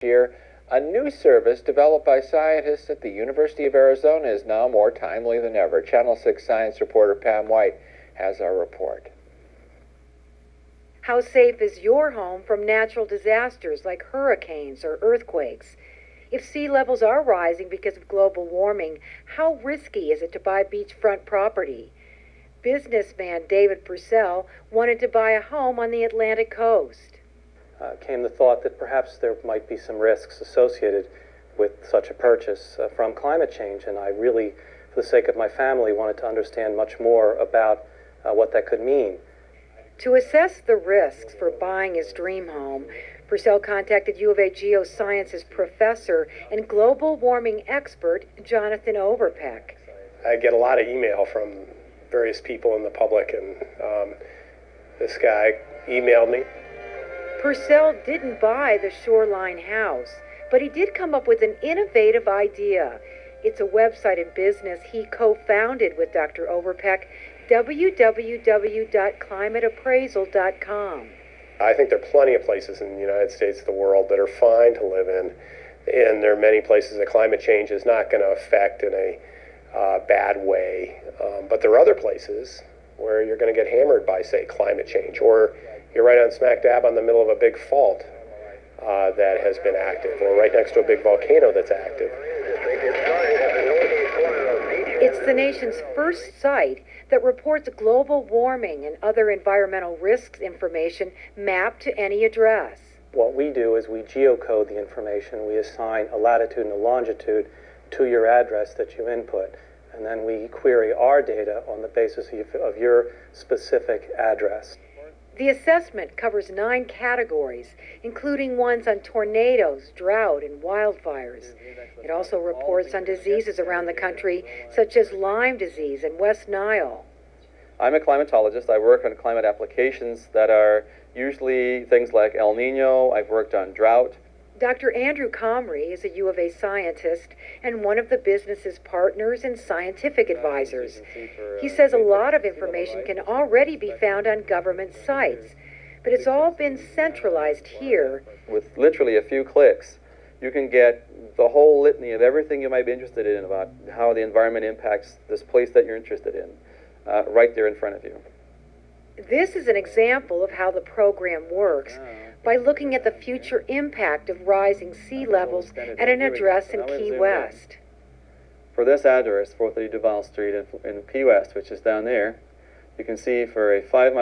Year, a new service developed by scientists at the University of Arizona is now more timely than ever. Channel 6 science reporter Pam White has our report. How safe is your home from natural disasters like hurricanes or earthquakes? If sea levels are rising because of global warming, how risky is it to buy beachfront property? Businessman David Purcell wanted to buy a home on the Atlantic coast. Came the thought that perhaps there might be some risks associated with such a purchase from climate change, and I really, for the sake of my family, wanted to understand much more about what that could mean. To assess the risks for buying his dream home, Purcell contacted U of A Geosciences professor and global warming expert Jonathan Overpeck. I get a lot of email from various people in the public, and this guy emailed me. Purcell didn't buy the shoreline house, but he did come up with an innovative idea. It's a website and business he co-founded with Dr. Overpeck, www.climateappraisal.com. I think there are plenty of places in the United States, the world, that are fine to live in, and there are many places that climate change is not going to affect in a bad way. But there are other places where you're going to get hammered by, say, climate change, or you're right on smack dab on the middle of a big fault that has been active, or right next to a big volcano that's active. It's the nation's first site that reports global warming and other environmental risks information mapped to any address. What we do is we geocode the information. We assign a latitude and a longitude to your address that you input, and then we query our data on the basis of your specific address. The assessment covers 9 categories, including ones on tornadoes, drought, and wildfires. It also reports on diseases around the country, such as Lyme disease and West Nile. I'm a climatologist. I work on climate applications that are usually things like El Nino. I've worked on drought. Dr. Andrew Comrie is a U of A scientist and one of the business's partners and scientific advisors. He says a lot of information can already be found on government sites, but it's all been centralized here. With literally a few clicks, you can get the whole litany of everything you might be interested in about how the environment impacts this place that you're interested in, right there in front of you. This is an example of how the program works, by looking at the future impact of rising sea levels at an address in Key West. For this address, 430 Duval Street in Key West, which is down there, you can see for a 5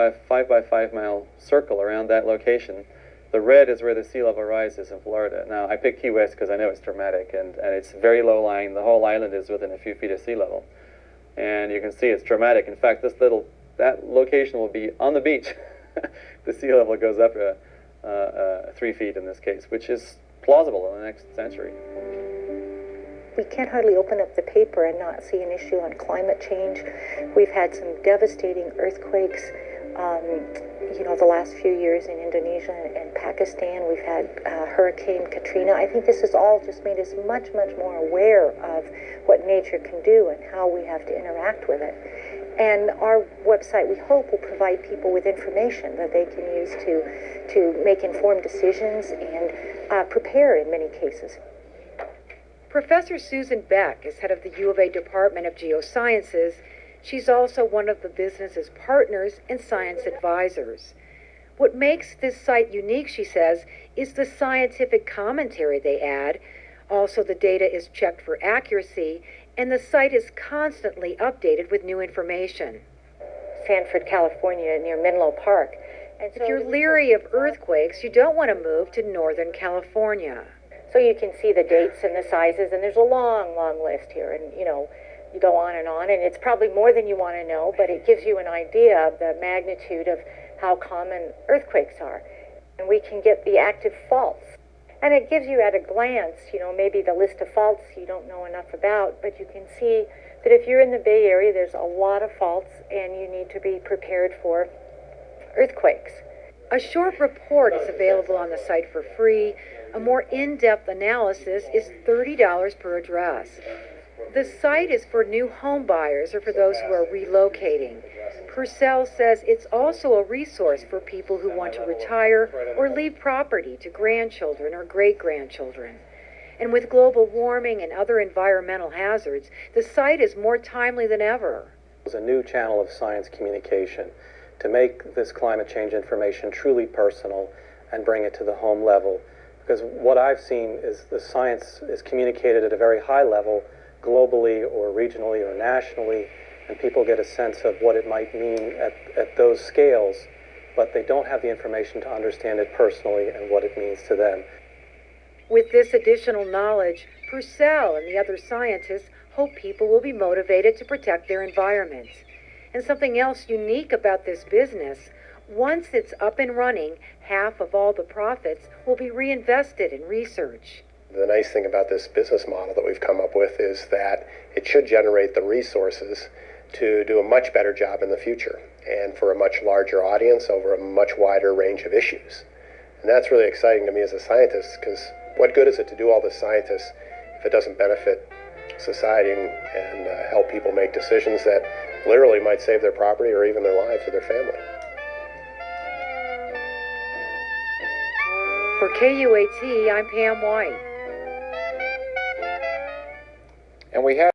by 5 mile circle around that location, the red is where the sea level rises in Florida. Now, I picked Key West because I know it's dramatic, and it's very low lying. The whole island is within a few feet of sea level. And you can see it's dramatic. In fact, that location will be on the beach. The sea level goes up 3 feet in this case, which is plausible in the next century. We can't hardly open up the paper and not see an issue on climate change. We've had some devastating earthquakes, the last few years in Indonesia and Pakistan. We've had Hurricane Katrina. I think this has all just made us much, much more aware of what nature can do and how we have to interact with it. And our website, we hope, will provide people with information that they can use to make informed decisions and prepare in many cases. Professor Susan Beck is head of the U of A Department of Geosciences. She's also one of the business's partners and science advisors. What makes this site unique, she says, is the scientific commentary they add. Also, the data is checked for accuracy, and the site is constantly updated with new information. Sanford, California, near Menlo Park. And if you're leery of earthquakes, you don't want to move to Northern California. So you can see the dates and the sizes, and there's a long, long list here, and you go on, and it's probably more than you want to know, but it gives you an idea of the magnitude of how common earthquakes are. And we can get the active faults. And it gives you at a glance, maybe the list of faults you don't know enough about, but you can see that if you're in the Bay Area, there's a lot of faults, and you need to be prepared for earthquakes. A short report is available on the site for free. A more in-depth analysis is $30 per address. The site is for new home buyers or for those who are relocating. Purcell says it's also a resource for people who want to retire or leave property to grandchildren or great-grandchildren. And with global warming and other environmental hazards, the site is more timely than ever. It's a new channel of science communication to make this climate change information truly personal and bring it to the home level. Because what I've seen is the science is communicated at a very high level, globally or regionally or nationally, and people get a sense of what it might mean at those scales, but they don't have the information to understand it personally and what it means to them. With this additional knowledge, Purcell and the other scientists hope people will be motivated to protect their environments. And something else unique about this business, once it's up and running, half of all the profits will be reinvested in research. The nice thing about this business model that we've come up with is that it should generate the resources to do a much better job in the future and for a much larger audience over a much wider range of issues. And that's really exciting to me as a scientist, because what good is it to do all this scientists if it doesn't benefit society and help people make decisions that literally might save their property or even their lives or their family. For KUAT, I'm Pam White. And we have